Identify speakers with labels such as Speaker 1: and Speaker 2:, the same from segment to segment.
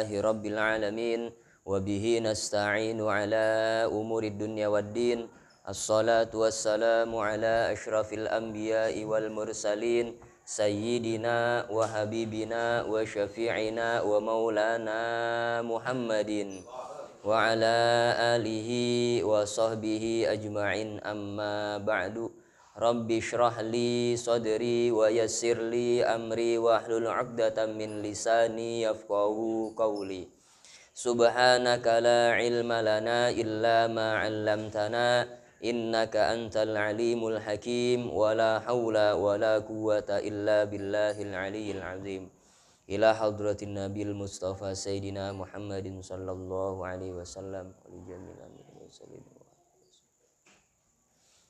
Speaker 1: Rabbil alamin wa bihi nasta'inu ala umurid dunya waddin. Assalatu wassalamu ala asyrafil anbiya'i wal mursalin sayyidina wa habibina wa syafi'ina wa maulana Muhammadin wa ala alihi wa sahbihi ajma'in, amma ba'du. Rabbi shrah li sadri wa yassir li amri wa hlul 'uqdatam min lisani yafqahu qawli. Subhanaka la ilma lana illa ma 'allamtana innaka antal alimul hakim wa la hawla wa la quwwata illa billahil aliyyil azim. Ila hadratin nabil mustafa sayyidina Muhammadin sallallahu alaihi wasallam wa li jami'il muslimin.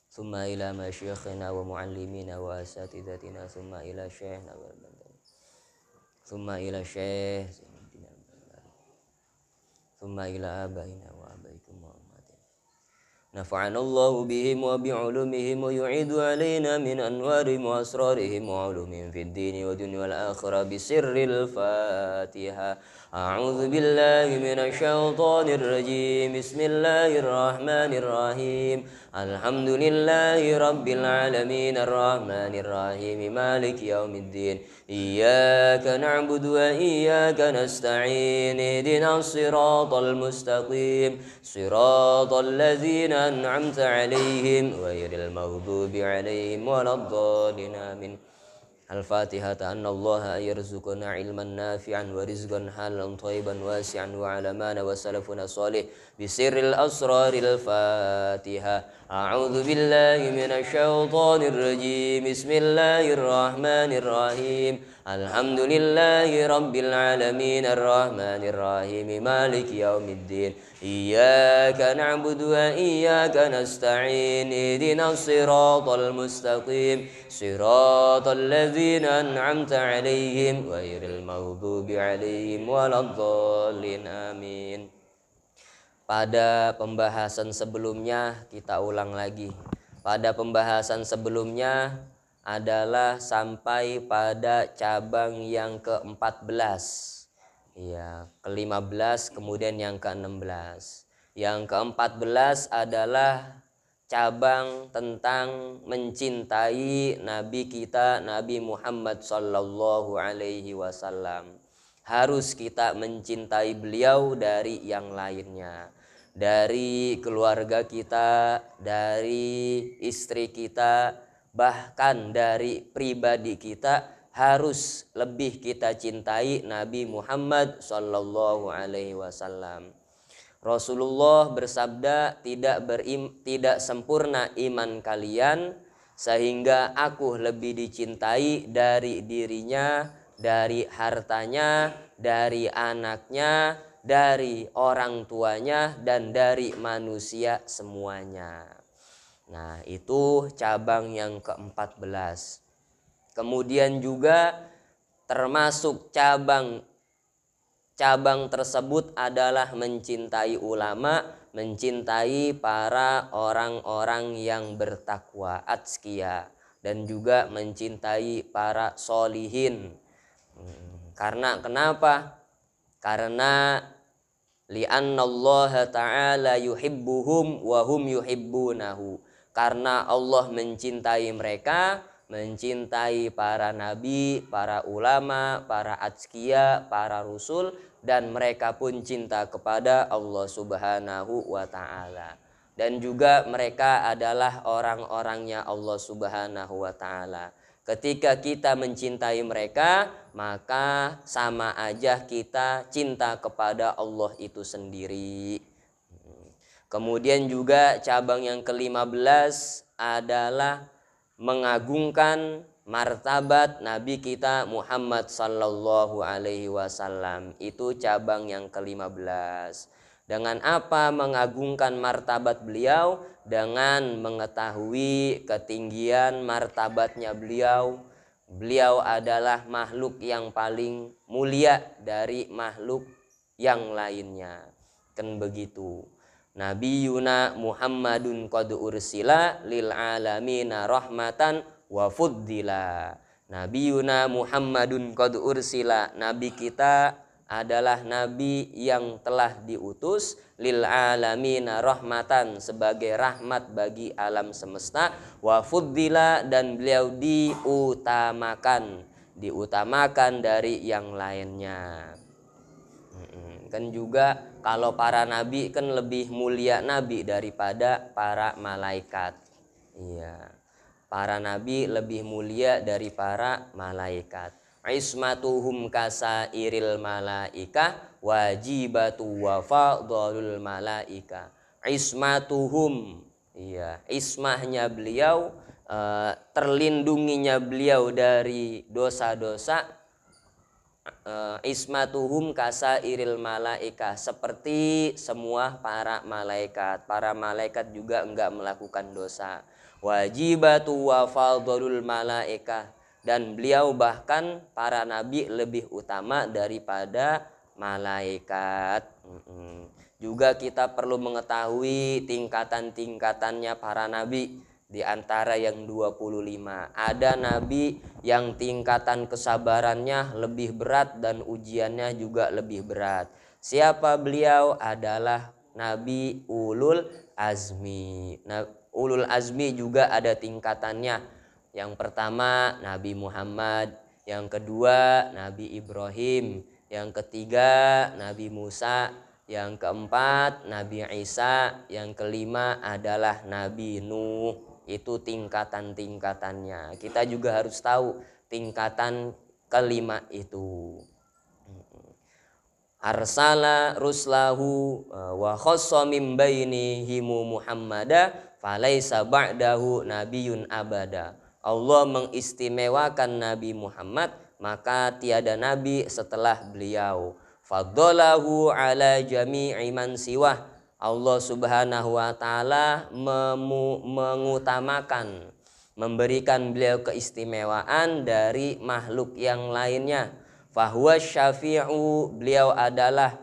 Speaker 1: Thumma ila masyayikhina wa muallimina wa asatidatina, thumma ila syekhna wa bandana, thumma ila syekh, thumma ila abaina wa abaikum wa ummatina. Nafa'anallahu bihim wa bi'ulumihim wa yu'idu alaina min anwarihim wa asrarihim wa ulumihim fid dini wa dunya wal akhirah bisirril Fatiha. A'udzu billahi minasy syaithanir rajim. Bismillahirrahmanirrahim. Alhamdulillahi rabbil alamin arrahmanir rahim maliki yaumiddin. Iyyaka na'budu wa iyyaka nasta'in. Ihdinas siratal mustaqim. Siratal ladzina an'amta 'alaihim ghairil maghdubi 'alaihim waladdallin. Amin. Al-Fatihah. Anallaha yarzuquna ilman nafi'an wa rizqan halan thayyiban wasi'an wa alamana wa salafuna shalih bisirril asraril Fatihah. A'udzu billahi minasy syaithanir rajim. Bismillahirrahmanirrahim. Alhamdulillahi rabbil alamin arrahmanir rahim maliki yaumiddin. Iyyaka na'budu wa iyyaka nasta'in. Ihdinas siratal mustaqim. Siratal ladzina an'amta 'alaihim ghairil maghdubi 'alaihim waladdallin. Amin. Pada pembahasan sebelumnya, kita ulang lagi. Pada pembahasan sebelumnya adalah sampai pada cabang yang ke-14. Ya, ke-15 kemudian yang ke-16. Yang ke-14 adalah cabang tentang mencintai Nabi kita, Nabi Muhammad sallallahu alaihi wasallam. Harus kita mencintai beliau dari yang lainnya. Dari keluarga kita, dari istri kita, bahkan dari pribadi kita, harus lebih kita cintai Nabi Muhammad sallallahu alaihi wasallam. Rasulullah bersabda, tidak sempurna iman kalian sehingga aku lebih dicintai dari dirinya, dari hartanya, dari anaknya, dari orang tuanya, dan dari manusia semuanya. Nah, itu cabang yang ke-14. Kemudian juga termasuk cabang tersebut adalah mencintai ulama, mencintai para orang-orang yang bertakwa, atqiya, dan juga mencintai para solihin. Karena kenapa? Karena li'anna Allah ta'ala yuhibbuhum wa hum yuhibbunahu. Karena Allah mencintai mereka, mencintai para nabi, para ulama, para atqiya, para rasul, dan mereka pun cinta kepada Allah Subhanahu wa ta'ala. Dan juga mereka adalah orang-orangnya Allah Subhanahu wa ta'ala. Ketika kita mencintai mereka, maka sama aja kita cinta kepada Allah itu sendiri. Kemudian juga cabang yang ke-15 adalah mengagungkan martabat Nabi kita Muhammad sallallahu alaihi wasallam. Itu cabang yang ke-15. Dengan apa mengagungkan martabat beliau? Dengan mengetahui ketinggian martabatnya beliau. Beliau adalah makhluk yang paling mulia dari makhluk yang lainnya. Kan begitu. Nabiyuna Muhammadun qad ursila lil alamina rahmatan wa fuddila. Nabiyuna Muhammadun qad ursila. Nabi kita adalah nabi yang telah diutus lil alamina rahmatan, sebagai rahmat bagi alam semesta, wa fuddila, dan beliau diutamakan dari yang lainnya. Kan juga kalau para nabi kan lebih mulia nabi daripada para malaikat. Iya. Para nabi lebih mulia dari para malaikat. Ismatuhum kasairil malaika wajibatu wa fadlul malaika. Ismatuhum, iya, ismahnya beliau, terlindunginya beliau dari dosa-dosa. Ismatuhum kasairil malaika, seperti semua para malaikat. Para malaikat juga enggak melakukan dosa. Wajibatu wa fadlul malaika, dan beliau bahkan para nabi lebih utama daripada malaikat. Juga kita perlu mengetahui tingkatan-tingkatannya para nabi. Di antara yang 25, ada nabi yang tingkatan kesabarannya lebih berat dan ujiannya juga lebih berat. Siapa beliau? Adalah nabi ulul azmi. Nah, ulul azmi juga ada tingkatannya. Yang pertama Nabi Muhammad, yang kedua Nabi Ibrahim, yang ketiga Nabi Musa, yang keempat Nabi Isa, yang kelima adalah Nabi Nuh. Itu tingkatan-tingkatannya. Kita juga harus tahu tingkatan kelima itu. Arsala ruslahu wa khassa min bainihimu Muhammada falaisa ba'dahu nabiyyun abada. Allah mengistimewakan Nabi Muhammad, maka tiada nabi setelah beliau. Faddalahu ala jami'i man siwah. Allah Subhanahu wa taala mengutamakan, memberikan beliau keistimewaan dari makhluk yang lainnya. Fahuwa syafi'u, beliau adalah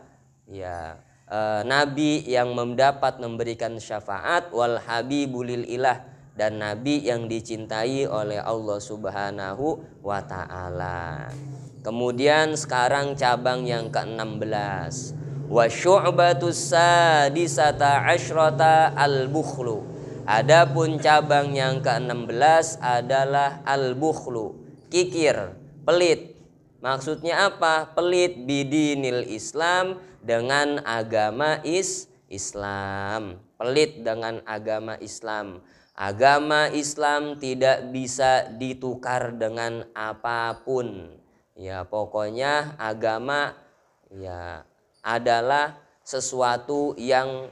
Speaker 1: nabi yang mendapat memberikan syafaat, wal habibul ilah, dan nabi yang dicintai oleh Allah Subhanahu wa taala. Kemudian sekarang cabang yang ke-16. Wa syu'batus sadisata asyrata al-bukhlu. Adapun cabang yang ke-16 adalah al-bukhlu, kikir, pelit. Maksudnya apa? Pelit bidinil Islam, dengan agama Islam. Pelit dengan agama Islam. Agama Islam tidak bisa ditukar dengan apapun. Ya, pokoknya agama adalah sesuatu yang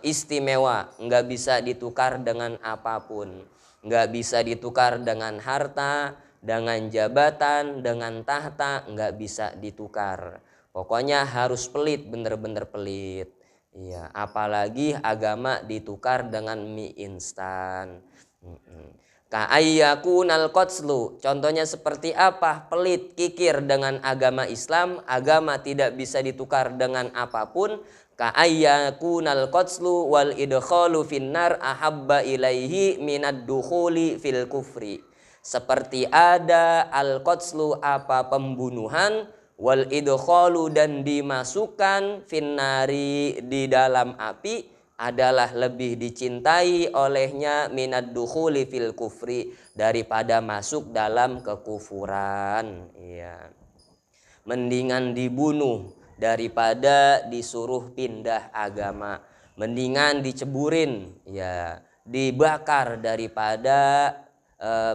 Speaker 1: istimewa, nggak bisa ditukar dengan apapun, nggak bisa ditukar dengan harta, dengan jabatan, dengan tahta, nggak bisa ditukar. Pokoknya harus pelit, bener-bener pelit. Iya, apalagi agama ditukar dengan mie instan. Ka'ayyakunal qatslu, contohnya seperti apa? Pelit, kikir dengan agama Islam, agama tidak bisa ditukar dengan apapun. Ka'ayyakunal qatslu wal idkhalu finnar ahabba ilaihi minad dukhuli fil kufri. Seperti ada al-qatslu, apa? Pembunuhan, wal idkhalu, dan dimasukkan, finnari, di dalam api, adalah lebih dicintai olehnya minad dukhuli fil kufri, daripada masuk dalam kekufuran. Iya. Mendingan dibunuh daripada disuruh pindah agama. Mendingan diceburin, ya, dibakar daripada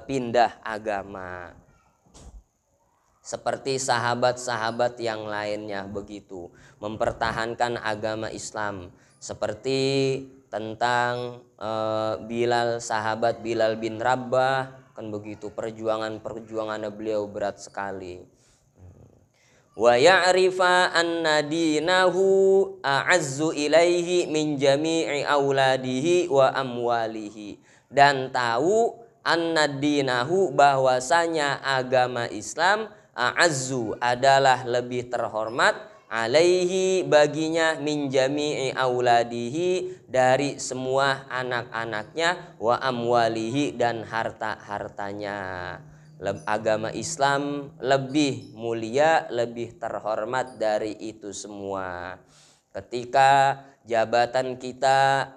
Speaker 1: pindah agama. Seperti sahabat-sahabat yang lainnya begitu, mempertahankan agama Islam. Seperti tentang Bilal, sahabat Bilal bin Rabah, kan begitu, perjuangannya beliau berat sekali. Wa ya'rifa anna dinahu a'azzu ilaihi min jami'i auladihi wa amwalihi, dan tahu anna dinahu, bahwasanya agama Islam, a'azzu, adalah lebih terhormat, alaihi, baginya, min jami'i auladihi, dari semua anak-anaknya, wa amwalihi, dan harta-hartanya. Agama Islam lebih mulia, lebih terhormat dari itu semua. Ketika jabatan kita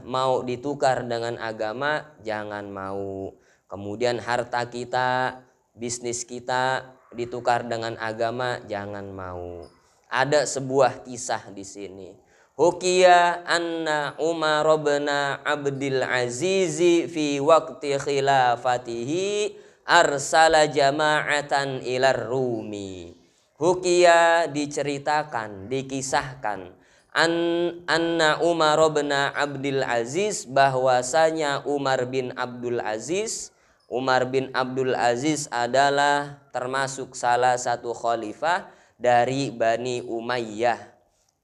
Speaker 1: mau ditukar dengan agama, jangan mau. Kemudian harta kita, bisnis kita ditukar dengan agama, jangan mau. Ada sebuah kisah di sini. Hukiya anna Umar bin Abdul Aziz fi waqti khilafatihi arsala jama'atan ilar Rumi. Hukiya diceritakan, dikisahkan anna Umar bin Abdul Aziz, bahwasanya Umar bin Abdul Aziz adalah termasuk salah satu khalifah dari Bani Umayyah,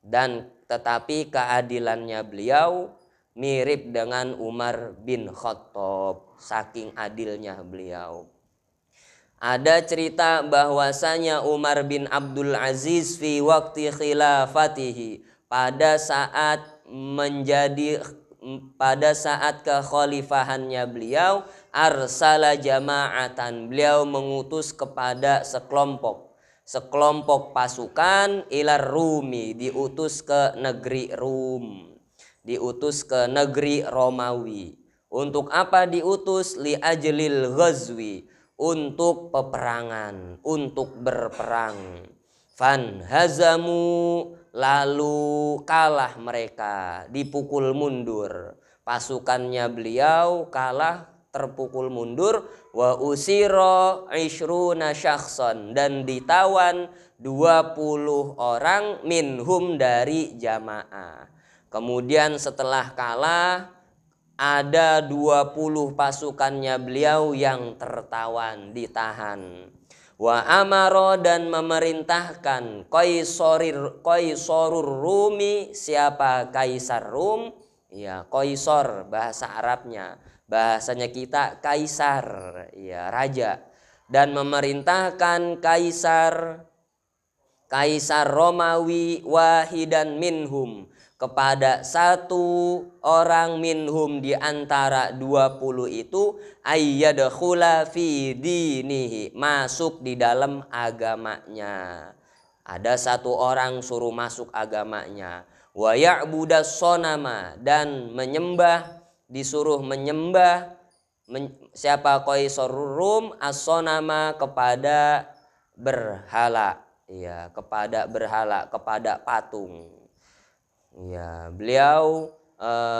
Speaker 1: dan tetapi keadilannya beliau mirip dengan Umar bin Khattab, saking adilnya beliau. Ada cerita bahwasanya Umar bin Abdul Aziz fi waqti khilafatihi, pada saat kekhalifahannya beliau, arsala jama'atan, beliau mengutus kepada sekelompok pasukan ilar Rumi, diutus ke negeri Rum, diutus ke negeri Romawi. Untuk apa diutus? Li ajlil ghazwi, untuk peperangan, untuk berperang. Fan hazamu, lalu kalah mereka, dipukul mundur. Pasukannya beliau kalah, terpukul mundur. Wa usiro ishruna syakhson, dan ditawan 20 orang minhum dari jamaah. Kemudian setelah kalah, ada 20 pasukannya beliau yang tertawan, ditahan. Wa amaro, dan memerintahkan Qaisarur Rumi, siapa Kaisar Rum? Ya, Qaisar bahasa Arabnya. Bahasanya kita kaisar, ya, raja. Dan memerintahkan Kaisar Romawi wahidan minhum, kepada satu orang minhum di antara 20 itu, ayyadkhula fi dinihi, masuk di dalam agamanya. Ada satu orang suruh masuk agamanya. Wa ya'budas sonama, dan disuruh menyembah siapa Qaisarur Rum, as-sonama, kepada berhala, ya, kepada berhala, kepada patung. Ya, beliau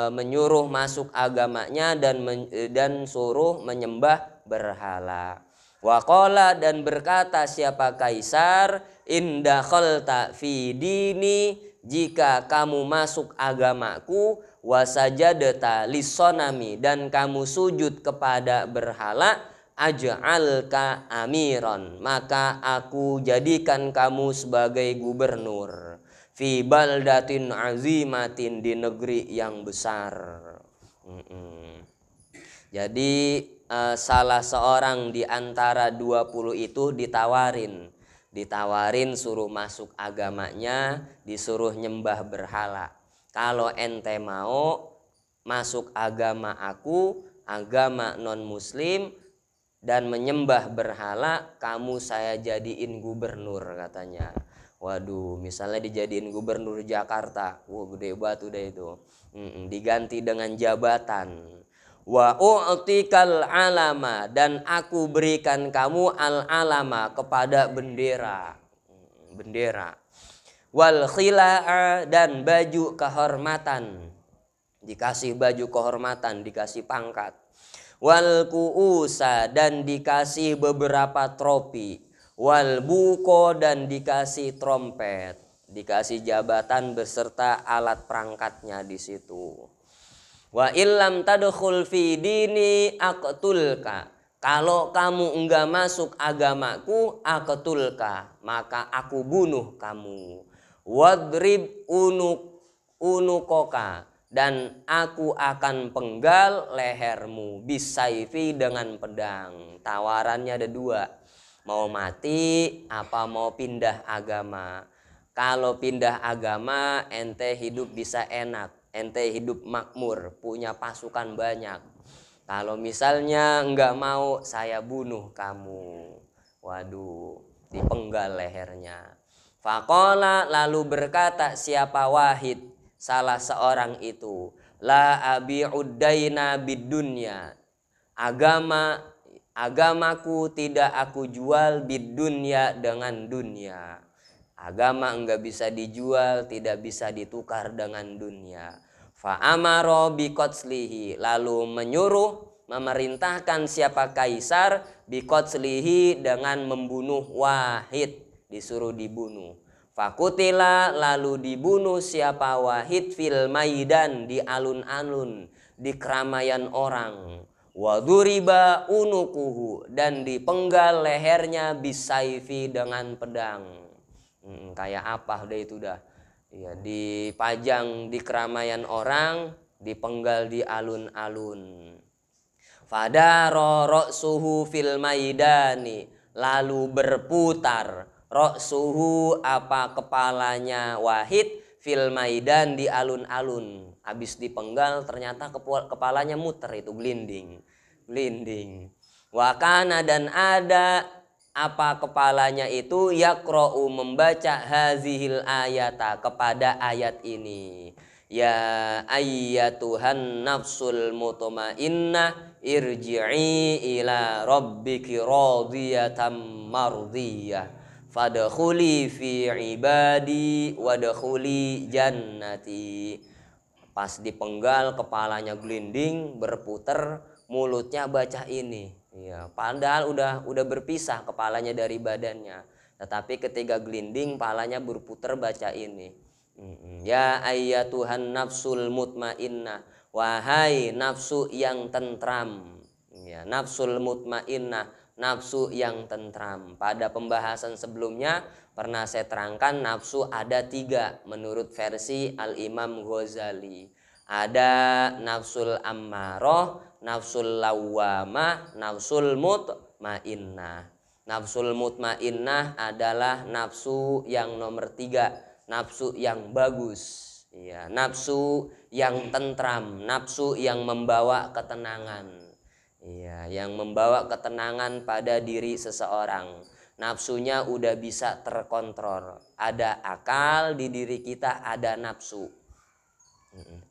Speaker 1: menyuruh masuk agamanya dan suruh menyembah berhala. Wa qala, dan berkata siapa Kaisar, in dakhalta fi dini, jika kamu masuk agamaku, wasajadta lisonami, dan kamu sujud kepada berhala, aj'alka amiron, maka aku jadikan kamu sebagai gubernur, fi baldatin azimatin, di negeri yang besar. Jadi salah seorang di antara 20 itu ditawarin suruh masuk agamanya, disuruh nyembah berhala. Kalau ente mau masuk agama aku, agama non muslim, dan menyembah berhala, kamu saya jadiin gubernur, katanya. Waduh, misalnya dijadiin gubernur Jakarta, wah gede banget udah itu. Diganti dengan jabatan. Wa u'tikal alama, dan aku berikan kamu al-alama, kepada bendera. Wal khila'a, dan baju kehormatan, dikasih baju kehormatan, dikasih pangkat. Wal ku'usa, dan dikasih beberapa tropi. Wal buko, dan dikasih trompet, dikasih jabatan beserta alat perangkatnya di situ. Wa illam tadkhul fi dini aqtulka, kalau kamu enggak masuk agamaku, aqtulka, maka aku bunuh kamu. Wadrib unukoka, dan aku akan penggal lehermu, bisaifi, dengan pedang. Tawarannya ada dua, mau mati apa mau pindah agama. Kalau pindah agama, ente hidup bisa enak, ente hidup makmur, punya pasukan banyak. Kalau misalnya nggak mau, saya bunuh kamu. Waduh, dipenggal lehernya. Faqala, lalu berkata siapa Wahid, salah seorang itu, la abi'ud daina bidunya. Agamaku tidak aku jual bidunya dengan dunia. Agama enggak bisa dijual, tidak bisa ditukar dengan dunia. Fa amaro biqatslihi, lalu menyuruh, memerintahkan siapa kaisar, biqatslihi, dengan membunuh Wahid, disuruh dibunuh. Fakutila, lalu dibunuh siapa Wahid, fil maidan, di alun-alun, di keramaian orang. Waduriba unukuhu, dan dipenggal lehernya, bisaifi, dengan pedang. Kayak apa udah itu dah. Ya, dipajang di keramaian orang, dipenggal di alun-alun. Fadaro ra'suhu fil maidani, lalu berputar ra'suhu, apa kepalanya Wahid, fil maidan, di alun-alun. Habis dipenggal ternyata kepalanya muter, itu glinding. Wakana, dan ada apa kepalanya itu, yaqra'u, membaca, hazihil ayata, kepada ayat ini. Ya ayyatuhan nafsul mutmainnah, irji'i ila rabbiki radiyatan mardiyah, fadkhuli fi ibadi wadkhuli jannati. Pas dipenggal kepalanya glinding, berputar, mulutnya baca ini. Ya, padahal udah berpisah kepalanya dari badannya. Tetapi ketika glinding, kepalanya berputar, baca ini. Ya ayyatuhan nafsul mutmainnah, wahai nafsu yang tentram. Ya, nafsul mutmainnah, nafsu yang tentram. Pada pembahasan sebelumnya pernah saya terangkan nafsu ada 3 menurut versi Al-Imam Ghazali. Ada nafsul ammaroh, nafsul lawwamah, nafsul mutmainnah. Nafsul mutmainnah adalah nafsu yang nomor 3, nafsu yang bagus. Ya, nafsu yang tentram, nafsu yang membawa ketenangan. Iya, yang membawa ketenangan pada diri seseorang. Nafsunya udah bisa terkontrol. Ada akal di diri kita, ada nafsu.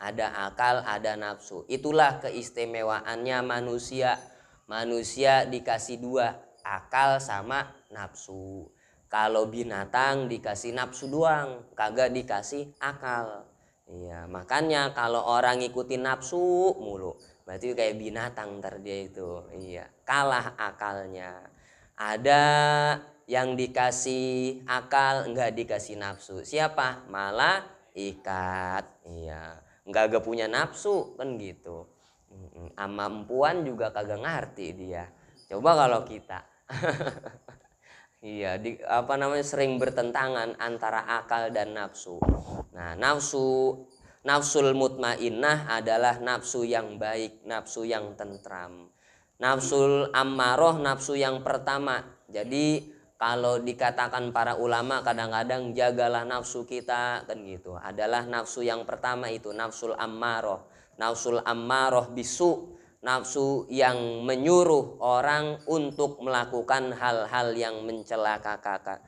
Speaker 1: Ada akal, ada nafsu. Itulah keistimewaannya manusia. Manusia dikasih 2, akal sama nafsu. Kalau binatang dikasih nafsu doang, kagak dikasih akal. Iya, makanya kalau orang ngikutin nafsu mulu, berarti kayak binatang ntar dia itu. Iya, kalah akalnya. Ada yang dikasih akal, enggak dikasih nafsu. Siapa? Malaikat. Iya, enggak punya nafsu kan gitu. Amampuan juga kagak ngerti dia. Coba kalau kita. Iya, sering bertentangan antara akal dan nafsu. Nah, nafsul mutmainnah adalah nafsu yang baik, nafsu yang tentram. Nafsul ammaroh, nafsu yang pertama. Jadi kalau dikatakan para ulama kadang-kadang jagalah nafsu kita kan gitu. Adalah nafsu yang pertama itu nafsul ammaroh. Nafsul ammaroh bisu, nafsu yang menyuruh orang untuk melakukan hal-hal yang mencelakakan,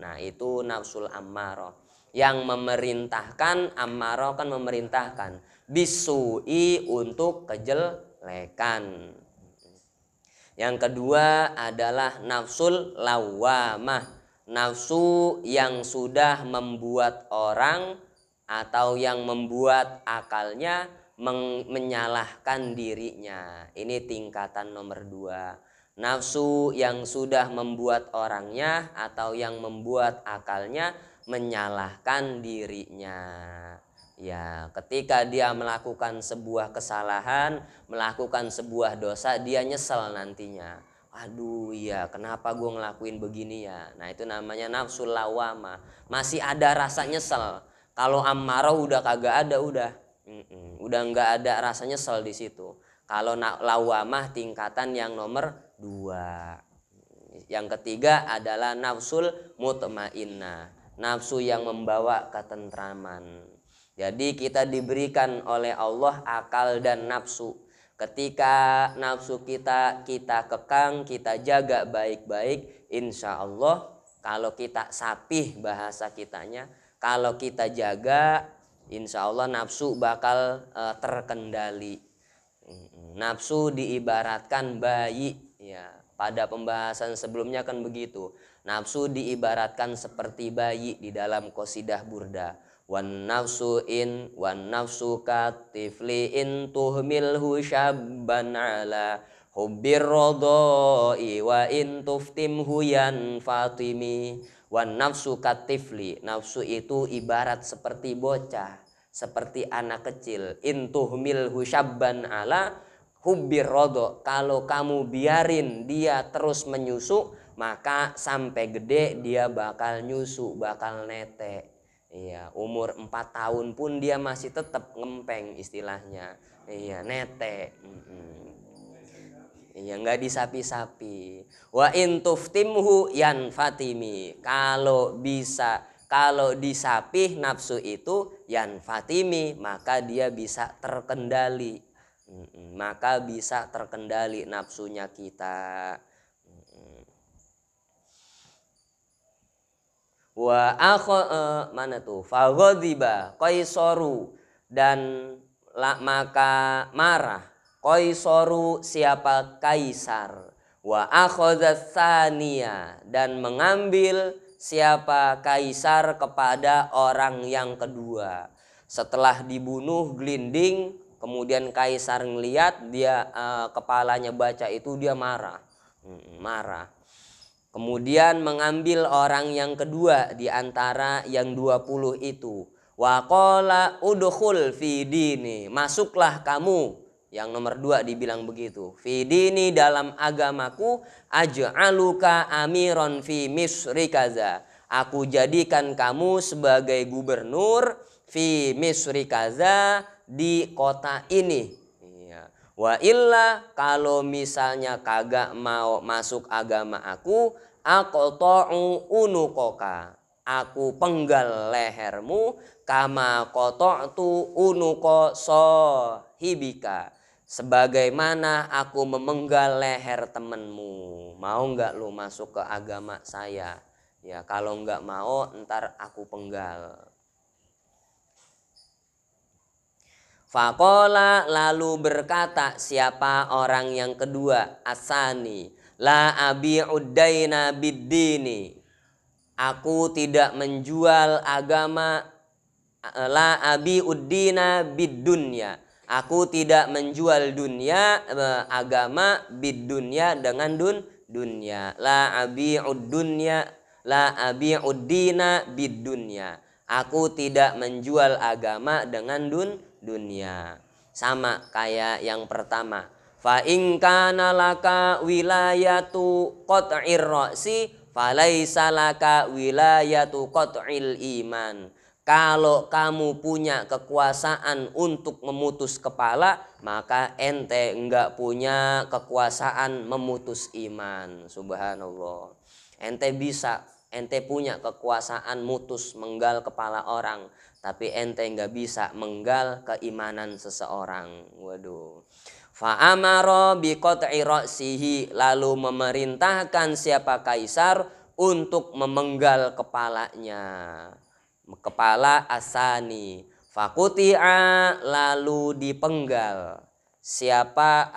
Speaker 1: Nah, itu nafsul ammaroh. Yang memerintahkan, ammaroh kan memerintahkan, bisu'i, untuk kejelekan. Yang kedua adalah nafsul lawwamah, nafsu yang sudah membuat orang atau yang membuat akalnya menyalahkan dirinya. Ini tingkatan nomor 2. Nafsu yang sudah membuat orangnya atau yang membuat akalnya menyalahkan dirinya. Ya, ketika dia melakukan sebuah kesalahan, melakukan sebuah dosa, dia nyesel nantinya. Aduh iya, kenapa gue ngelakuin begini ya? Nah, itu namanya nafsul lawamah. Masih ada rasa nyesel. Kalau ammarah udah kagak ada, udah nggak ada rasa nyesel di situ. Kalau lawamah tingkatan yang nomor 2. Yang ketiga adalah nafsul mutmainnah, nafsu yang membawa ketentraman. Jadi kita diberikan oleh Allah akal dan nafsu. Ketika nafsu kita kekang, kita jaga baik-baik, insya Allah kalau kita sapih bahasa kitanya, kalau kita jaga, insya Allah nafsu bakal terkendali. Nafsu diibaratkan bayi, ya. Pada pembahasan sebelumnya kan begitu. Nafsu diibaratkan seperti bayi di dalam qasidah Burda. Wan nafsu katifli in tuhmilhu syabban ala hubbir rodoi wa in tuftimhu yan fatimi. Wan nafsu katifli, nafsu itu ibarat seperti bocah, seperti anak kecil. In tuhmilhu syabban ala hubbir rodo, kalau kamu biarin dia terus menyusu, maka sampai gede dia bakal nyusu, bakal netek. Iya, umur 4 tahun pun dia masih tetap ngempeng istilahnya. Iya, netek. Iya, nggak disapi-sapi. Wa in tuftimhu yan fatimi. Kalau disapih nafsu itu yan fatimi, maka dia bisa terkendali. Maka bisa terkendali nafsunya kita. Wa mana tuh? Faghadiba Qaisaru, dan maka marah Qaisaru, siapa Kaisar. Wa akhadha tsaniya, dan mengambil siapa Kaisar kepada orang yang kedua. Setelah dibunuh gelinding, kemudian Kaisar ngelihat dia kepalanya baca itu, dia marah. Kemudian mengambil orang yang kedua di antara yang 20 itu. Wa qala udkhul fi dini, masuklah kamu. Yang nomor 2 dibilang begitu. Fi dini, dalam agamaku, aj'aluka amiron fi misri kaza. Aku jadikan kamu sebagai gubernur fi misri kaza, di kota ini. Wa illa, kalau misalnya kagak mau masuk agama aku, aqta'u unuqaka, aku penggal lehermu, kama qata'tu unuqa sahibika, sebagaimana aku memenggal leher temenmu. Mau nggak lu masuk ke agama saya? Ya, kalau nggak mau ntar aku penggal. Faqala, lalu berkata siapa orang yang kedua, asani, la abi'ud daina biddini, aku tidak menjual agama, la abi'ud dina biddunya, aku tidak menjual dunia, agama, biddunya dengan dunia. La abi'ud dunya, la abi'ud dina biddunya, aku tidak menjual agama dengan dunia. Sama kayak yang pertama. Fa in kana laka wilayatu qat'ir ra'si falaisa laka wilayatu qat'il iman. Kalau kamu punya kekuasaan untuk memutus kepala, maka ente enggak punya kekuasaan memutus iman. Subhanallah. Ente punya kekuasaan mutus menggal kepala orang, tapi ente nggak bisa menggal keimanan seseorang. Waduh. Fa'amara biqat'i ra'sihi, lalu memerintahkan siapa Kaisar untuk memenggal kepalanya, kepala asani. Faquti'a, lalu dipenggal siapa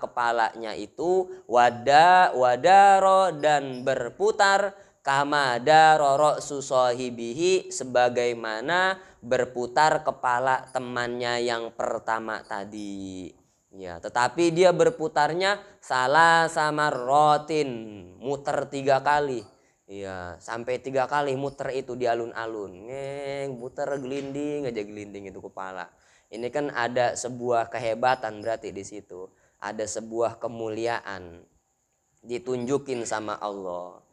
Speaker 1: kepalanya itu, wadaro, dan berputar, kama daro ra'su sahibihi, sebagaimana berputar kepala temannya yang pertama tadi. Ya, tetapi dia berputarnya salah sama rotin, muter 3 kali. Ya, sampai 3 kali muter itu di alun-alun. Muter gelinding aja, gelinding itu kepala. Ini kan ada sebuah kehebatan berarti di situ. Ada sebuah kemuliaan ditunjukin sama Allah.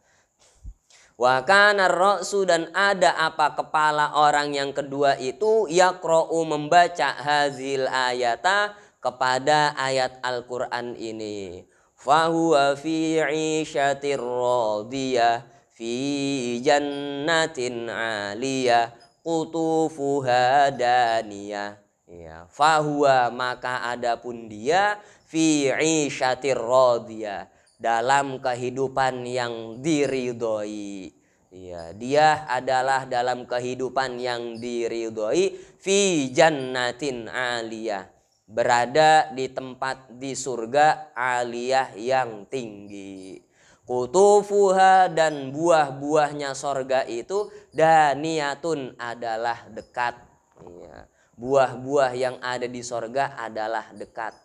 Speaker 1: Wa kana ar-ra'su, dan ada apa kepala orang yang kedua itu, yaqra'u, membaca hazil ayata, kepada ayat Al-Qur'an ini. Fahuwa fi 'isyatir radiyah fi jannatin 'aliyah qutufuha daniyah. Ya, fahuwa maka adapun dia fi 'isyatir radiyah, dalam kehidupan yang diridhoi. Ya, dia adalah dalam kehidupan yang diridhoi fi jannatin aliyah, berada di tempat di surga aliyah yang tinggi. Kutufuha dan buah-buahnya sorga itu daniyatun adalah dekat. Ya. Buah-buah yang ada di sorga adalah dekat.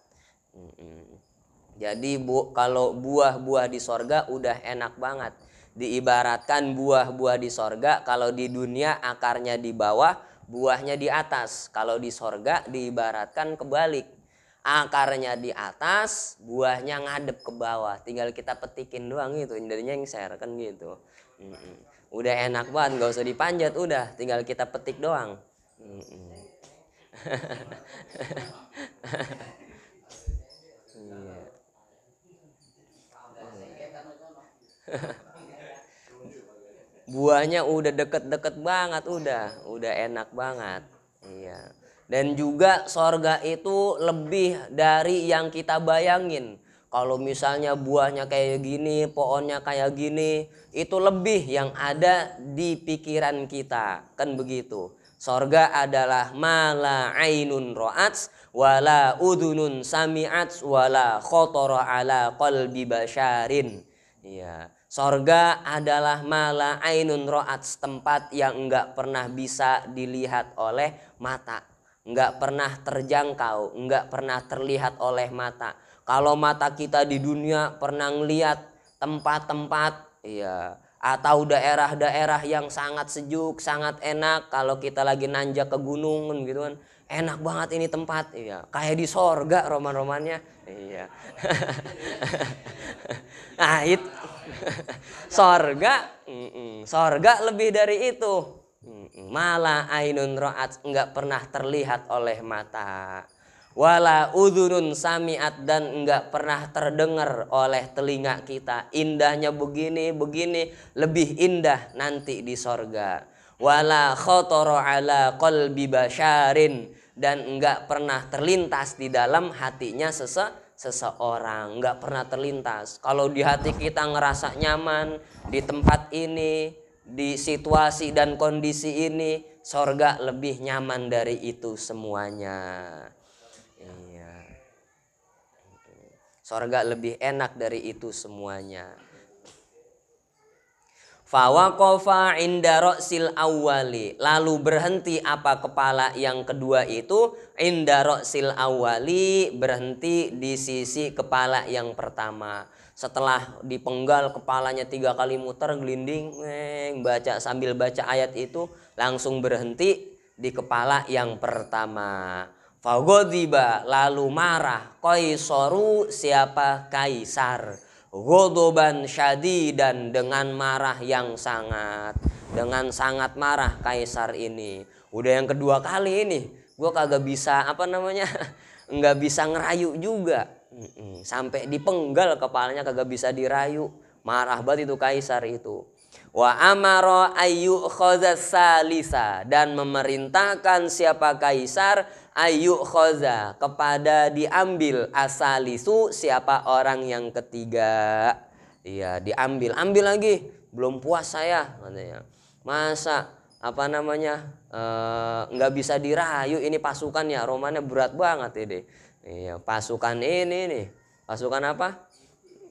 Speaker 1: Jadi kalau buah-buah di sorga udah enak banget. Diibaratkan buah-buah di sorga, kalau di dunia akarnya di bawah, buahnya di atas. Kalau di sorga diibaratkan kebalik. Akarnya di atas, buahnya ngadep ke bawah. Tinggal kita petikin doang gitu, jadinya nyengser kan gitu. Udah enak banget, gak usah dipanjat, udah tinggal kita petik doang. Buahnya udah deket-deket banget, udah enak banget. Iya. Dan juga sorga itu lebih dari yang kita bayangin. Kalau misalnya buahnya kayak gini, pohonnya kayak gini, itu lebih yang ada di pikiran kita, kan begitu. Sorga adalah mala ainun ro'ats wala udunun sami'ats wala khotoro ala qalbi basyarin. Iya. Sorga adalah mala ainun ro'ats, tempat yang enggak pernah bisa dilihat oleh mata, enggak pernah terjangkau, enggak pernah terlihat oleh mata. Kalau mata kita di dunia pernah ngelihat tempat-tempat, ya, atau daerah-daerah yang sangat sejuk, sangat enak. Kalau kita lagi nanjak ke gunung gitu kan, enak banget ini tempat, iya. Kayak di sorga roman-romannya, iya. Nah itu sorga lebih dari itu. Mala ainun ro'at, enggak pernah terlihat oleh mata. Wala udhunun sami'at, dan enggak pernah terdengar oleh telinga kita. Indahnya begini, lebih indah nanti di sorga. Wala khotoro ala qalbi basyarin, dan enggak pernah terlintas di dalam hatinya seseorang, enggak pernah terlintas. Kalau di hati kita ngerasa nyaman di tempat ini, di situasi dan kondisi ini, sorga lebih nyaman dari itu semuanya. Iya. Sorga lebih enak dari itu semuanya. Fawaqafa inda ra'sil awwali, lalu berhenti apa kepala yang kedua itu, inda ra'sil awwali, berhenti di sisi kepala yang pertama. Setelah dipenggal kepalanya 3 kali muter gelinding, baca sambil baca ayat itu, langsung berhenti di kepala yang pertama. Faghadiba, lalu marah, Qaisaru, siapa Kaisar, Ghodoban syadidan, dengan marah yang sangat, dengan sangat marah Kaisar ini. Udah yang kedua kali ini, gue kagak bisa nggak bisa ngerayu juga. Sampai dipenggal kepalanya kagak bisa dirayu. Marah banget itu Kaisar itu. Wa amara ayyu khazas salisa, dan memerintahkan siapa Kaisar ayyu khaza, kepada diambil asalisu, siapa orang yang ketiga. Iya, ambil lagi, belum puas saya katanya. Masa nggak bisa dirayu, ini pasukannya romannya berat banget ini. Iya, pasukan ini nih. Pasukan apa?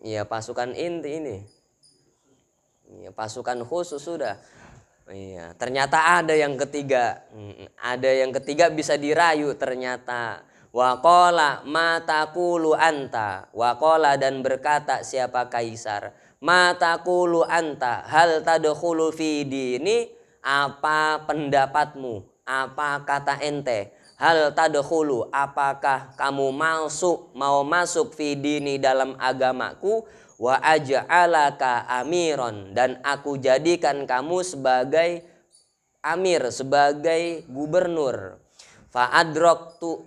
Speaker 1: Iya, pasukan inti ini. Iya, pasukan khusus sudah. Iya, ternyata ada yang ketiga. Ada yang ketiga bisa dirayu ternyata. Waqala ma taqulu anta. Waqala, dan berkata siapa Kaisar, ma taqulu anta, hal tadkhulu fi dini, apa pendapatmu, apa kata ente, hal tadkhulu, apakah kamu mau masuk fi dini, dalam agamaku, wa aj'alaka amiron, dan aku jadikan kamu sebagai amir, sebagai gubernur. Fa'adrokathu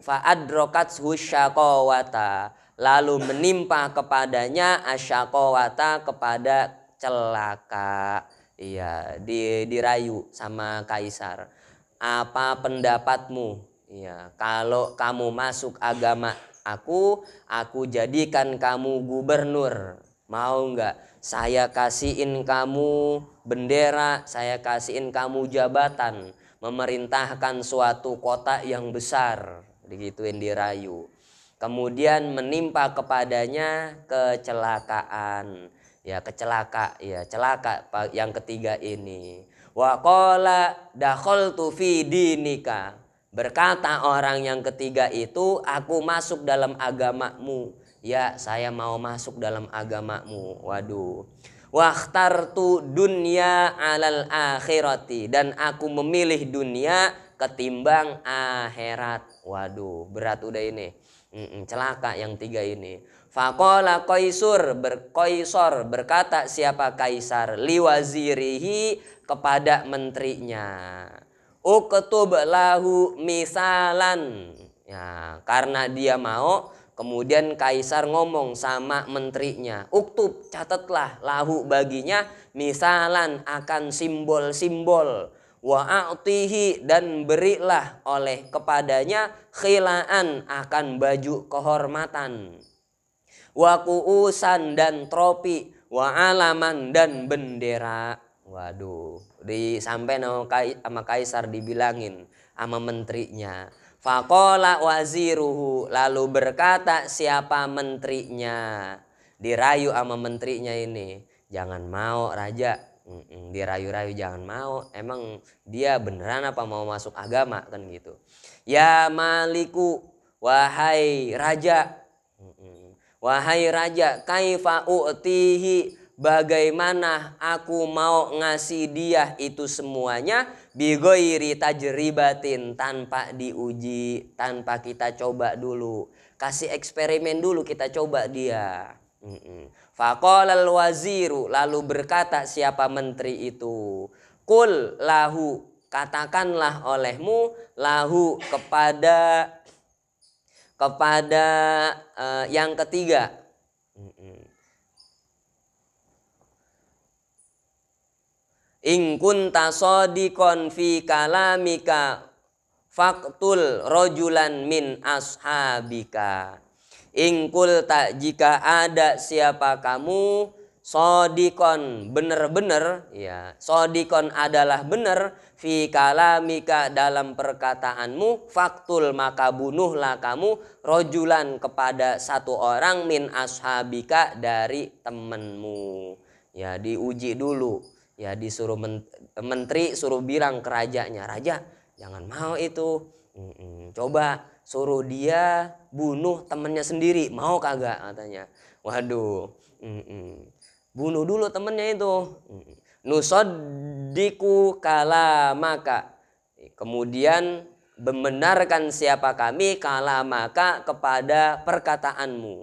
Speaker 1: syaqawata, lalu menimpa kepadanya asyaqawata, kepada celaka. Iya, dirayu sama Kaisar. apa pendapatmu? Ya, kalau kamu masuk agama aku jadikan kamu gubernur. Mau nggak? Saya kasihin kamu bendera, saya kasihin kamu jabatan, memerintahkan suatu kota yang besar. Digituin dirayu. Kemudian menimpa kepadanya kecelakaan. Ya, celaka yang ketiga ini. Wa qala dakhaltu fi dinika. Berkata orang yang ketiga itu, aku masuk dalam agamamu. Ya, saya mau masuk dalam agamamu. Waduh. Wakhtartu dunya alal akhirati. Dan aku memilih dunia ketimbang akhirat. Waduh, berat udah ini. Celaka yang tiga ini. Faqala Qaisar berkata siapa Kaisar liwazirihi kepada menterinya. Uktub lahu misalan. Ya, karena dia mau, kemudian Kaisar ngomong sama menterinya, uktub, catatlah lahu baginya misalan akan simbol-simbol. Wa a'tihi dan berilah oleh kepadanya khilaan akan baju kehormatan. Wa kuusan dan tropi, wa alaman dan bendera. Waduh, sampai sama Kaisar dibilangin sama menterinya. Faqala waziruhu, lalu berkata siapa menterinya, dirayu sama menterinya ini, jangan mau raja. Dirayu-rayu jangan mau, emang dia beneran apa mau masuk agama kan gitu. Ya maliku, wahai raja, wahai raja, kaifa u'tihi, bagaimana aku mau ngasih dia itu semuanya bighairi tajribatin, tanpa diuji, tanpa kita coba dulu. Kasih eksperimen dulu, kita coba dia. Faqalal waziru, lalu berkata siapa menteri itu, qul lahu, katakanlah olehmu lahu kepada yang ketiga. In kunta shadiqan fi kalamika faqtul rajulan min ashabika. In qulta, jika ada siapa kamu shadiqan, benar-benar, ya, shadiqan adalah benar, fi kalamika dalam perkataanmu, faktul maka bunuhlah kamu rojulan kepada satu orang min ashabika dari temanmu. Ya, diuji dulu. Ya, disuruh menteri suruh bilang ke rajanya, raja jangan mau itu. Coba suruh dia bunuh temennya sendiri, mau kagak katanya. Waduh, bunuh dulu temennya itu. Nusoddiku kalamaka, kemudian membenarkan siapa kami kalamaka kepada perkataanmu.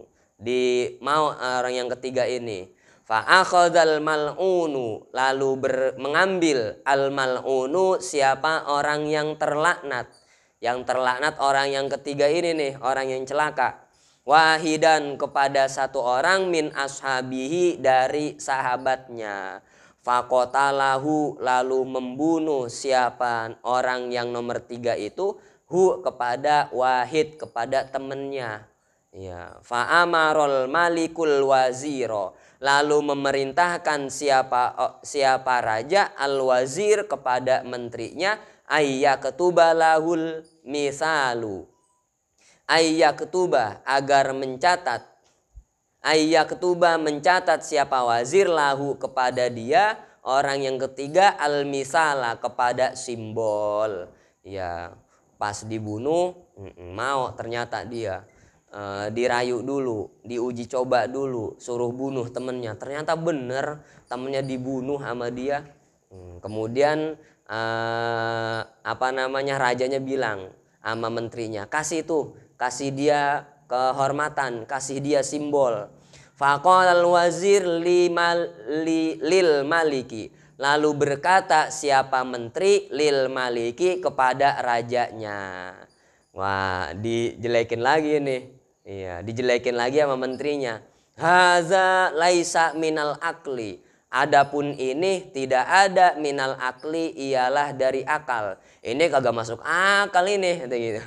Speaker 1: Mau orang yang ketiga ini. Fa'akhadhal mal'unu, lalu mengambil al mal'unu siapa orang yang terlaknat. Yang terlaknat orang yang ketiga ini nih, orang yang celaka. Wahidan kepada satu orang min ashabihi dari sahabatnya. Faqatalahu, lalu membunuh siapa orang yang nomor tiga itu, hu kepada wahid, kepada temennya. Ya, fa'amarul malikul waziro, lalu memerintahkan siapa raja al wazir kepada menterinya, ayyaketuba lahul misalu, ayyaketuba agar mencatat, ayyaketuba mencatat siapa wazir lahu kepada dia orang yang ketiga al misala kepada simbol. Ya, pas dibunuh mau, ternyata dia dirayu dulu, diuji coba dulu, suruh bunuh temennya, ternyata bener temennya dibunuh sama dia. Kemudian rajanya bilang sama menterinya, kasih dia kehormatan, kasih dia simbol. Faqalal wazir lil maliki, lalu berkata siapa menteri lil maliki kepada rajanya. Wah, dijelekin lagi nih. Iya, dijelekin lagi sama menterinya. Haza laisa minal akli, Adapun ini tidak ada minal akli, ialah dari akal. Ini kagak masuk akal ini, gitu.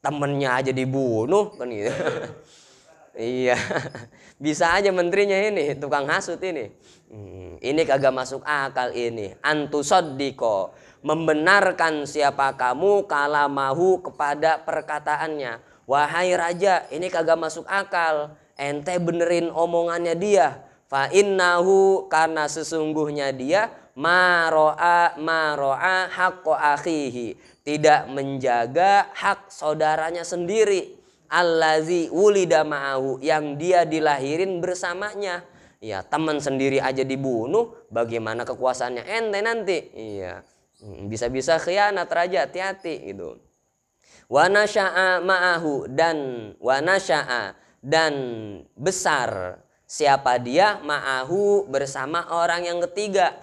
Speaker 1: Temennya aja dibunuh kan gitu. Iya, bisa aja menterinya ini tukang hasut ini. Ini kagak masuk akal ini. Antusoddiko, membenarkan siapa kamu kalamahu kepada perkataannya. Wahai raja, ini kagak masuk akal. Ente benerin omongannya dia. Fa innahu, karena sesungguhnya dia maro'a haqqo akhihi, tidak menjaga hak saudaranya sendiri. Allazi wulida ma'ahu, yang dia dilahirin bersamanya. Ya, teman sendiri aja dibunuh, bagaimana kekuasaannya ente nanti? Iya. Bisa-bisa khianat raja, hati-hati gitu. Wa nasya'a ma'ahu, dan besar siapa dia ma'ahu bersama orang yang ketiga.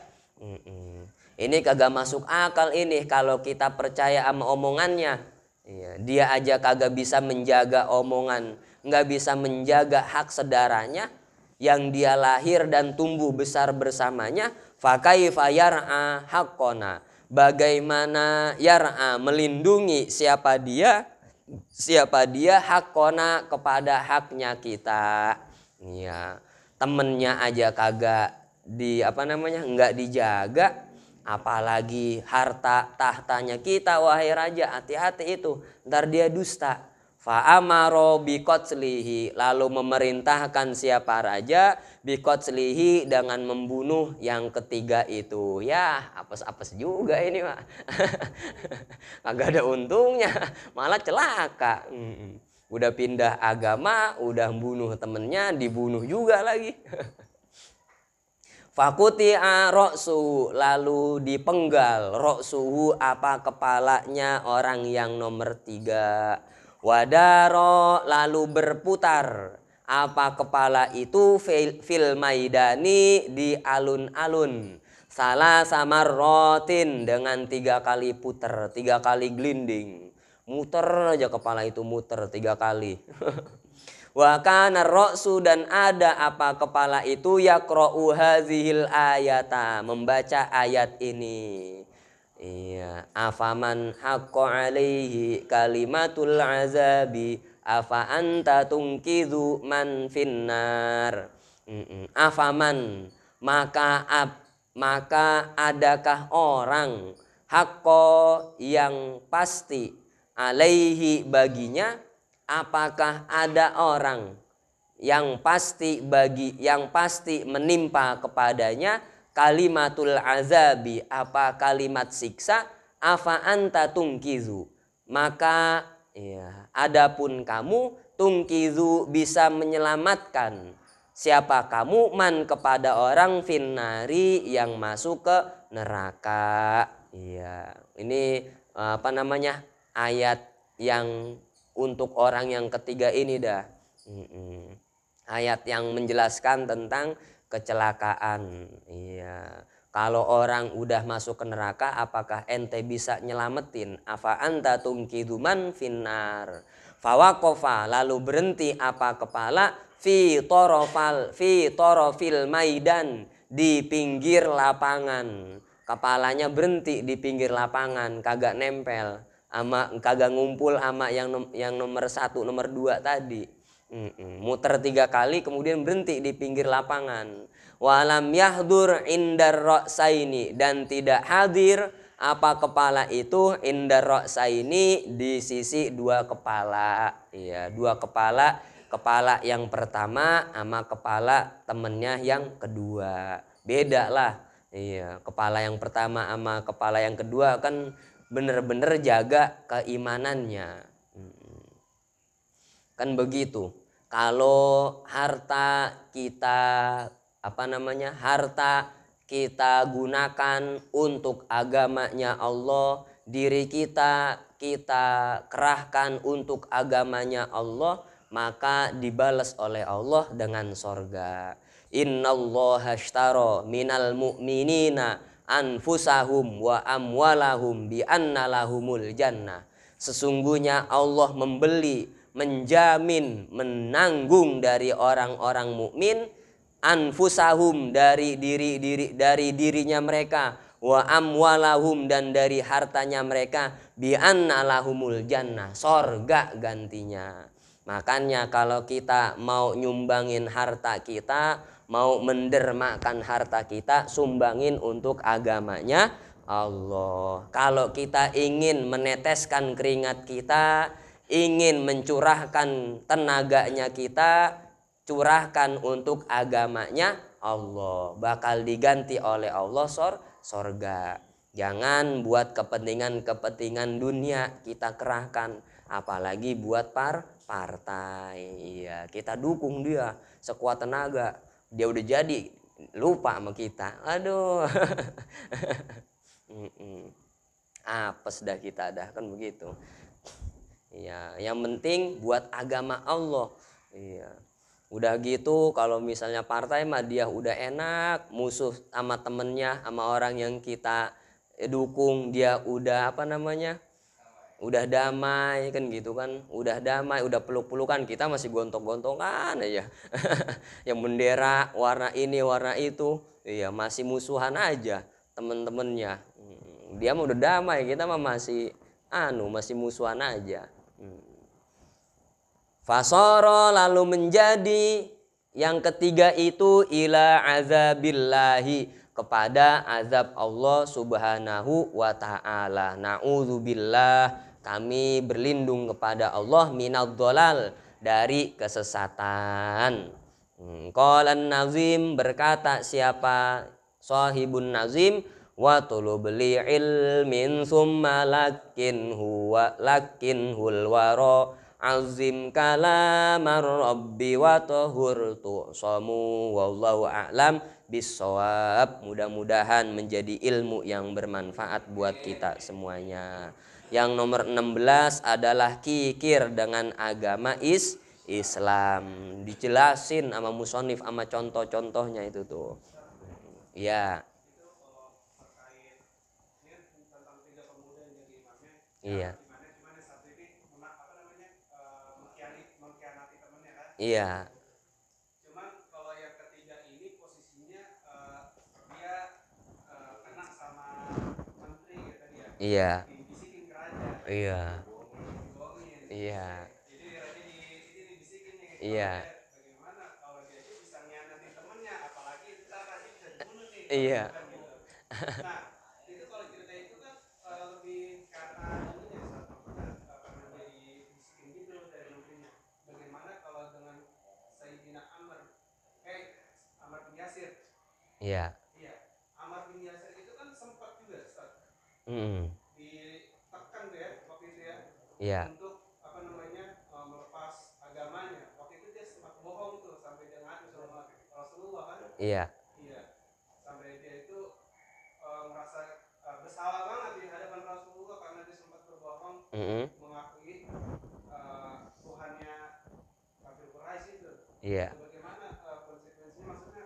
Speaker 1: Ini kagak masuk akal ini kalau kita percaya sama omongannya. Iya, dia aja kagak bisa menjaga omongan, nggak bisa menjaga hak saudaranya yang dia lahir dan tumbuh besar bersamanya. Fakaifa yar'a haqqona, bagaimana yar'a melindungi siapa dia haqqona kepada haknya kita. Iya, temennya aja kagak nggak dijaga, apalagi harta tahtanya kita. Wahai raja, hati-hati itu, ntar dia dusta. Fa'amaro biqatslihi, lalu memerintahkan siapa raja biqatslihi, dengan membunuh yang ketiga itu. Ya, apes-apes juga ini Pak. Agak ada untungnya, malah celaka. Udah pindah agama, udah bunuh temennya, dibunuh juga lagi. Fakuti'a roksuhu, lalu dipenggal roksuhu kepalanya orang yang nomor 3. Wadaro, lalu berputar kepala itu fil maidani, di alun-alun. Salah samarrotin, dengan 3 kali puter, 3 kali gelinding. Muter aja kepala itu, muter 3 kali. Wa kana ra'su, dan ada kepala itu yaqra'u hazihil ayata, membaca ayat ini. Iya, afaman haqqa alaihi kalimatul azabi afa anta tunqidhu man finnar. Afaman, maka adakah orang, haqqo, yang pasti, alaihi, baginya, apakah ada orang yang pasti menimpa kepadanya kalimatul azabi, kalimat siksa, afa anta tungkizu, maka ya, adapun kamu, tungkizu, bisa menyelamatkan siapa kamu, man, kepada orang, finnari, yang masuk ke neraka. Iya, ini ayat yang untuk orang yang ketiga ini dah. Ayat yang menjelaskan tentang kecelakaan. Iya. Kalau orang udah masuk ke neraka, apakah ente bisa nyelamatin? Afa anta tumkidu man finnar. Fawaqafa, lalu berhenti kepala fi torofil maidan, di pinggir lapangan. Kepalanya berhenti di pinggir lapangan, kagak nempel kagak ngumpul sama yang nomor 1, nomor 2 tadi. Muter 3 kali kemudian berhenti di pinggir lapangan. Walam yahdur indar ra'saini, dan tidak hadir kepala itu, indar ra'saini, di sisi 2 kepala. Iya, 2 kepala, kepala yang pertama sama kepala temennya yang kedua. Beda lah. Iya, kepala yang pertama sama kepala yang kedua kan bener-bener jaga keimanannya. Kan begitu. Kalau harta kita harta kita gunakan untuk agamanya Allah, diri kita kerahkan untuk agamanya Allah, maka dibalas oleh Allah dengan sorga. Innallaha ashtara minal mu'minina anfusahum wa amwalahum bi anna lahumul jannah. Sesungguhnya Allah membeli, menjamin, menanggung dari orang-orang mukmin anfusahum dari dirinya mereka, wa amwalahum dan dari hartanya mereka, bi anna lahumul jannah, sorga gantinya. Makanya kalau kita mau nyumbangin harta kita, mau mendermakan harta kita, sumbangin untuk agamanya Allah. Kalau kita ingin meneteskan keringat kita, ingin mencurahkan tenaganya kita, curahkan untuk agamanya Allah, bakal diganti oleh Allah sorga. Jangan buat kepentingan dunia kita kerahkan, apalagi buat partai. Iya, kita dukung dia sekuat tenaga, dia udah jadi lupa sama kita. Aduh. Apes dah kita dah, kan begitu. Iya, yang penting buat agama Allah. Iya. Udah gitu kalau misalnya partai mah dia udah enak, musuh sama temennya, sama orang yang kita dukung dia udah udah damai kan gitu kan, udah damai, udah peluk-pelukan, kita masih gontok-gontongan aja. Yang bendera warna ini warna itu, iya masih musuhan aja temen-temennya. Dia mah udah damai, kita mah masih masih musuhan aja. Fasoro lalu menjadi yang ketiga itu ila azabillahi, kepada azab Allah subhanahu wa ta'ala. Na'udzubillah, kami berlindung kepada Allah minadhdhalal, dari kesesatan. Qalan nazim, berkata siapa sahibun nazim, wa tulubli ilmin summa lakinhul wara azim kalamar rabbi wa tahur tu'samu wallahu a'lam bissawab. Mudah-mudahan menjadi ilmu yang bermanfaat buat kita semuanya. Yang nomor 16 adalah kikir dengan agama Islam. Dijelasin sama musonif sama contoh-contohnya itu tuh. Ya. Iya. Iya.
Speaker 2: Cuman kalau yang ketiga ini posisinya dia kena sama menteri ya tadi ya.
Speaker 1: Iya.
Speaker 2: Dibisikin ke raja.
Speaker 1: Iya.
Speaker 2: Dibohongin.
Speaker 1: Iya.
Speaker 2: Jadi raja dibisikin nih.
Speaker 1: Iya.
Speaker 2: Bagaimana kalau dia itu bisa ngianatin temennya, apalagi ntar raja bisa dibunuh nih.
Speaker 1: Iya.
Speaker 2: Nah itu kalau cerita itu kan lebih karena ininya karena dia dibisikin gitu dari menterinya. Bagaimana kalau dengan Sayyidina Ammar bin Yasir?
Speaker 1: Iya.
Speaker 2: Iya, Ammar bin Yasir itu kan sempat juga Ustaz ditekan tuh ya waktu itu ya.
Speaker 1: Iya.
Speaker 2: Untuk melepas agamanya. Waktu itu dia sempat bohong tuh sampai dia ngadu sama Rasulullah kan.
Speaker 1: Iya.
Speaker 2: Iya. Sampai dia itu merasa bersalah banget di hadapan Rasulullah karena dia sempat berbohong, mengakui Tuhannya kafir Quraisy itu.
Speaker 1: Iya.
Speaker 2: Bagaimana konsekuensinya, maksudnya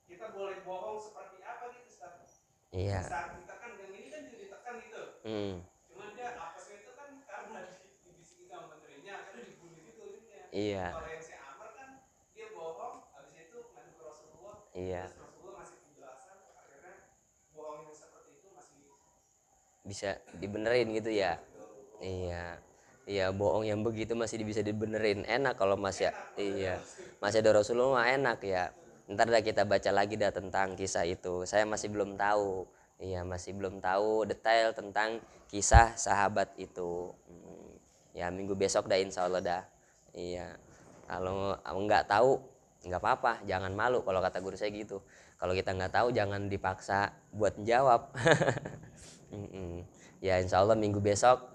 Speaker 2: kita boleh bohong seperti apa gitu Ustaz?
Speaker 1: Iya.
Speaker 2: Saat ditekan, yang ini kan juga ditekan gitu. Cuman dia apesnya itu kan karena dibisikin sama menterinya, karena dibunuh gitu ujungnya.
Speaker 1: Iya.
Speaker 2: Kalau yang si Ammar kan dia bohong, habis itu ngadu ke Rasulullah.
Speaker 1: Iya.
Speaker 2: Terus Rasulullah ngasih penjelasan, akhirnya bohong yang seperti itu masih
Speaker 1: bisa dibenerin gitu ya. Iya. Iya, bohong yang begitu masih bisa dibenerin. Enak kalau masih iya. Masih ada Rasulullah enak ya. Ntar dah kita baca lagi dah tentang kisah itu. Saya masih belum tahu. Iya, masih belum tahu detail tentang kisah sahabat itu. Ya, minggu besok dah insya Allah dah. Iya. Kalau nggak tahu nggak apa-apa, jangan malu kalau kata guru saya gitu. Kalau kita nggak tahu jangan dipaksa buat menjawab. Ya insya Allah minggu besok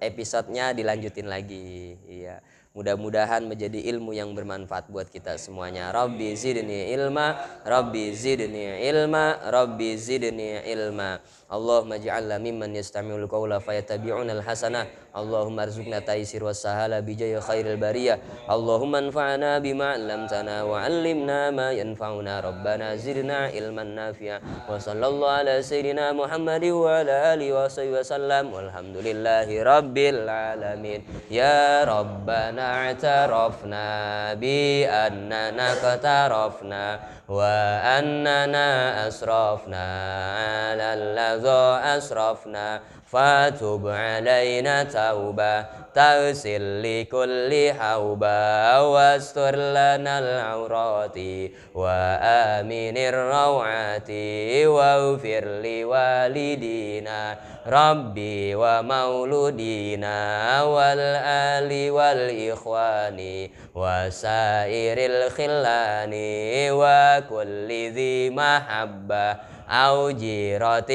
Speaker 1: episodenya dilanjutin lagi. Iya. Mudah-mudahan menjadi ilmu yang bermanfaat buat kita semuanya. Rabbi zidni ilma, Rabbi zidni ilma, Rabbi zidni ilma. Allahumma ij'alna mimman yastami'ul qawla fayattabi'una al-hasanah. Allahumma arzuqna taysir was sahala bi jayi khairil bariyah. Allahumma anfa'na bima 'allamtana wa 'allimna ma yanfa'una. Rabbana zidna ilman nafi'a. Wa sallallahu ala sayyidina Muhammadin wa ala alihi wa sahbihi wasallam. Walhamdulillahi rabbil alamin. Ya Rabbana اعترفنا بأننا اقترفنا وأننا أسرفنا على الذي أسرفنا فتب علينا توبة تغسل لكل حوبة واستر لنا العورات وآمن الروعات واغفر لوالدينا ربي ومولودينا والآل والإخوان وسائر الخلان وكل ذي محبة أو جيرة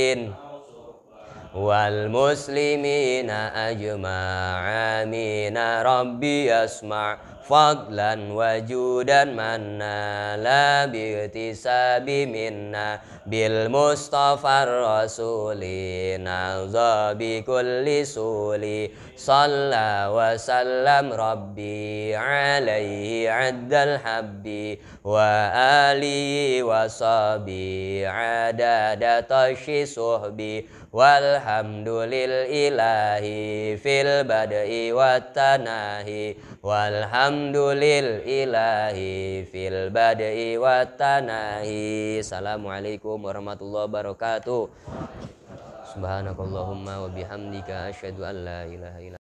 Speaker 1: والمسلمين أجمعين ربي أسمع فضلا وجودا منا لا باغتساب منا بالمصطفى الرسول نرضى بكل سول صلى وسلم ربي عليه عد الحب وآله وصحبه عدد طش صحبي والحمد لله في البدء والتناهي والحمد لله في البدء والتناهي. Assalamualaikum warahmatullahi wabarakatuh. Subhanakallahumma wa bihamdika asyhadu an la ilaha illa